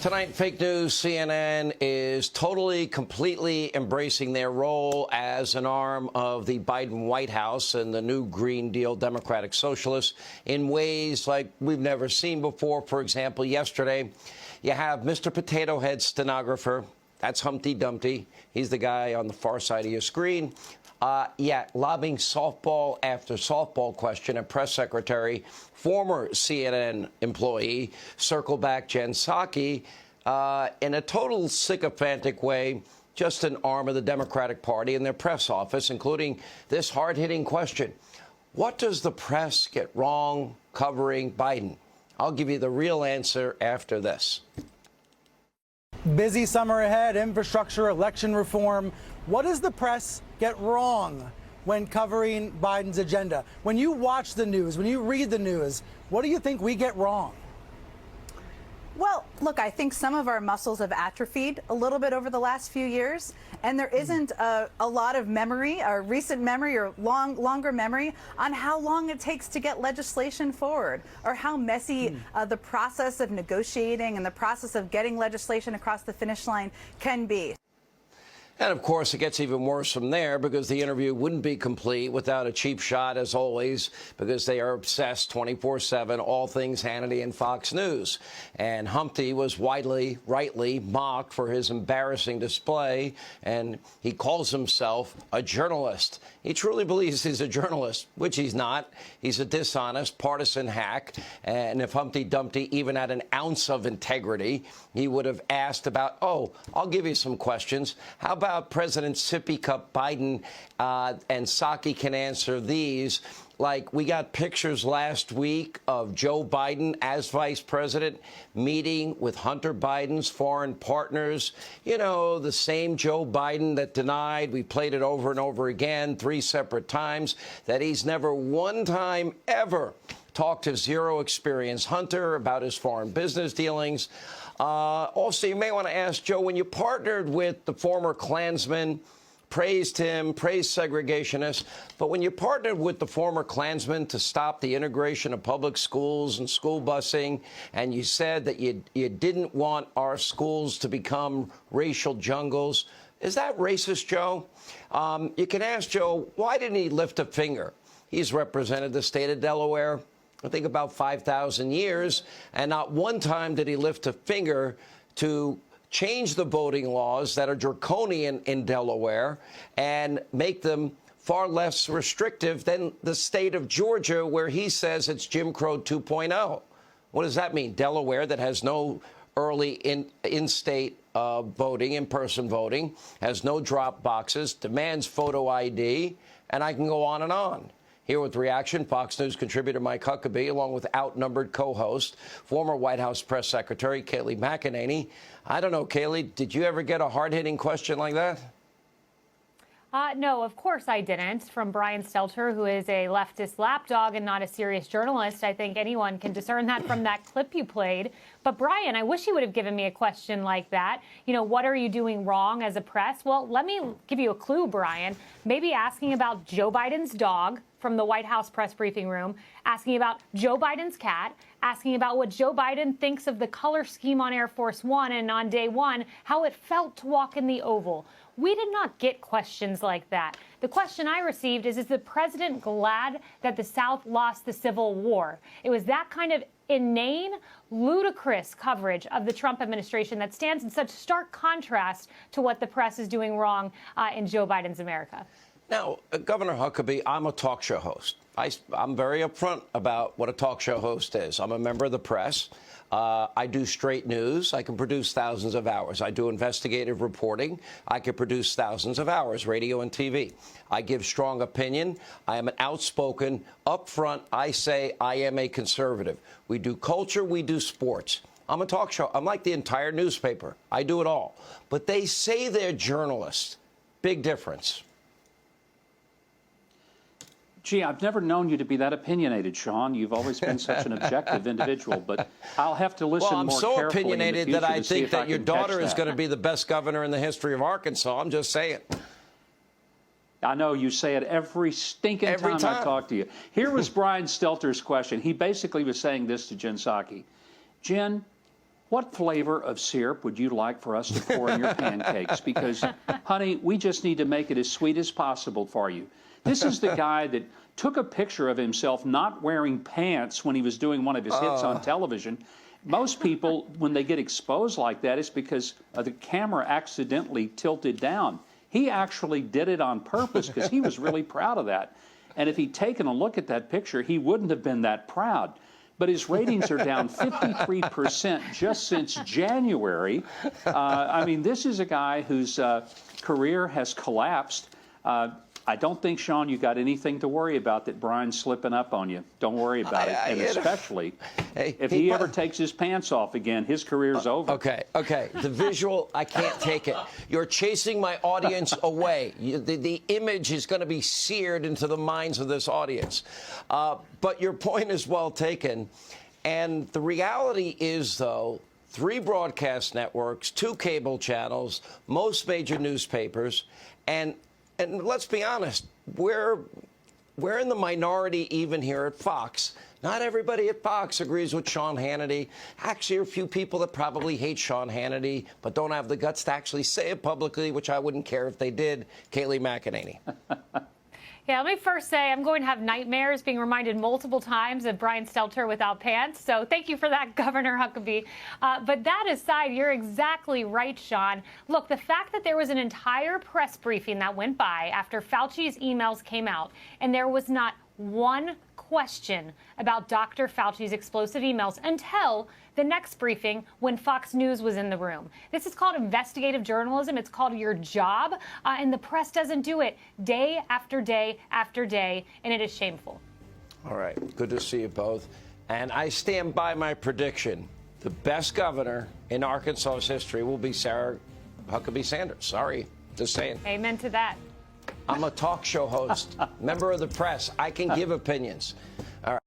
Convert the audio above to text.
Tonight, fake news. CNN is totally, completely embracing their role as an arm of the Biden White House and the new Green Deal Democratic Socialists in ways like we've never seen before. For example, yesterday, you have Mr. Potato Head stenographer. That's Humpty Dumpty. He's the guy on the far side of your screen. Lobbing softball after softball question, and press secretary, former CNN employee, Circleback Jen Psaki, in a total sycophantic way, just an arm of the Democratic Party in their press office, including this hard-hitting question. What does the press get wrong covering Biden? I'll give you the real answer after this. Busy summer ahead, infrastructure, election reform. What does the press get wrong when covering Biden's agenda? When you watch the news, when you read the news, what do you think we get wrong? Well, look, I think some of our muscles have atrophied a little bit over the last few years, and there isn't a lot of memory, or recent memory, or longer memory on how long it takes to get legislation forward, or how messy the process of negotiating and the process of getting legislation across the finish line can be. And, of course, it gets even worse from there because the interview wouldn't be complete without a cheap shot, as always, because they are obsessed 24/7, all things Hannity and Fox News. And Humpty was rightly mocked for his embarrassing display, and he calls himself a journalist. He truly believes he's a journalist, which he's not. He's a dishonest, partisan hack. And if Humpty Dumpty even had an ounce of integrity, he would have asked about, I'll give you some questions. How about President Sippy Cup Biden? And Psaki can answer these. Like, we got pictures last week of Joe Biden as vice president meeting with Hunter Biden's foreign partners. You know, the same Joe Biden that denied, we played it over and over again, 3 separate times, that he's never one time ever talked to Zero Experience Hunter about his foreign business dealings. Also, you may want to ask Joe, when you partnered with the former Klansman, praised him, praised segregationists, but when you partnered with the former Klansman to stop the integration of public schools and school busing, and you said that you didn't want our schools to become racial jungles, is that racist, Joe? You can ask Joe, why didn't he lift a finger? He's represented the state of Delaware, I think, about 5,000 years, and not one time did he lift a finger to change the voting laws that are draconian in Delaware and make them far less restrictive than the state of Georgia, where he says it's Jim Crow 2.0. What does that mean? Delaware, that has no early in-state voting, in-person voting, has no drop boxes, demands photo ID, and I can go on and on. Here with reaction, Fox News contributor Mike Huckabee, along with outnumbered co-host, former White House press secretary Kayleigh McEnany. I don't know, Kayleigh, did you ever get a hard-hitting question like that? No, of course I didn't. From Brian Stelter, who is a leftist lapdog and not a serious journalist. I think anyone can discern that from that clip you played. But Brian, I wish you would have given me a question like that. You know, what are you doing wrong as a press? Well, let me give you a clue, Brian. Maybe asking about Joe Biden's dog from the White House press briefing room, asking about Joe Biden's cat, asking about what Joe Biden thinks of the color scheme on Air Force One and on day one, how it felt to walk in the Oval. We did not get questions like that. The question I received is the president glad that the South lost the Civil War? It was that kind of inane, ludicrous coverage of the Trump administration that stands in such stark contrast to what the press is doing wrong in Joe Biden's America. Now, Governor Huckabee, I'm a talk show host. I'm very upfront about what a talk show host is. I'm a member of the press. I do straight news. I can produce thousands of hours. I do investigative reporting. I can produce thousands of hours, radio and TV. I give strong opinion. I am an outspoken, upfront. I say I am a conservative. We do culture. We do sports. I'm a talk show. I'm like the entire newspaper. I do it all. But they say they're journalists. Big difference. Gee, I've never known you to be that opinionated, Sean. You've always been such an objective individual, but I'll have to listen more carefully. Well, I'm so opinionated that I think that your daughter is going to be the best governor in the history of Arkansas. I'm just saying. I know you say it every stinking time I talk to you. Here was Brian Stelter's question. He basically was saying this to Jen Psaki. Jen, what flavor of syrup would you like for us to pour in your pancakes? Because, honey, we just need to make it as sweet as possible for you. This is the guy that took a picture of himself not wearing pants when he was doing one of his hits on television. Most people, when they get exposed like that, it's because the camera accidentally tilted down. He actually did it on purpose because he was really proud of that. And if he'd taken a look at that picture, he wouldn't have been that proud. But his ratings are down 53% just since January. I mean, this is a guy whose career has collapsed. I don't think, Sean, you got anything to worry about that Brian's slipping up on you. Don't worry about it. And especially if he ever takes his pants off again, his career's over. Okay. The visual, I can't take it. You're chasing my audience away. The image is going to be seared into the minds of this audience. But your point is well taken. And the reality is, though, 3 broadcast networks, 2 cable channels, most major newspapers, and let's be honest, we're in the minority even here at Fox. Not everybody at Fox agrees with Sean Hannity. Actually, there are a few people that probably hate Sean Hannity, but don't have the guts to actually say it publicly, which I wouldn't care if they did. Kayleigh McEnany. Yeah, let me first say I'm going to have nightmares being reminded multiple times of Brian Stelter without pants. So thank you for that, Governor Huckabee. But that aside, you're exactly right, Sean. Look, the fact that there was an entire press briefing that went by after Fauci's emails came out, and there was not one question about Dr. Fauci's explosive emails until the next briefing when Fox News was in the room. This is called investigative journalism. It's called your job, and the press doesn't do it day after day after day, and it is shameful. All right. Good to see you both. And I stand by my prediction. The best governor in Arkansas's history will be Sarah Huckabee Sanders. Sorry. Just saying. Amen to that. I'm a talk show host, member of the press. I can give opinions. All right.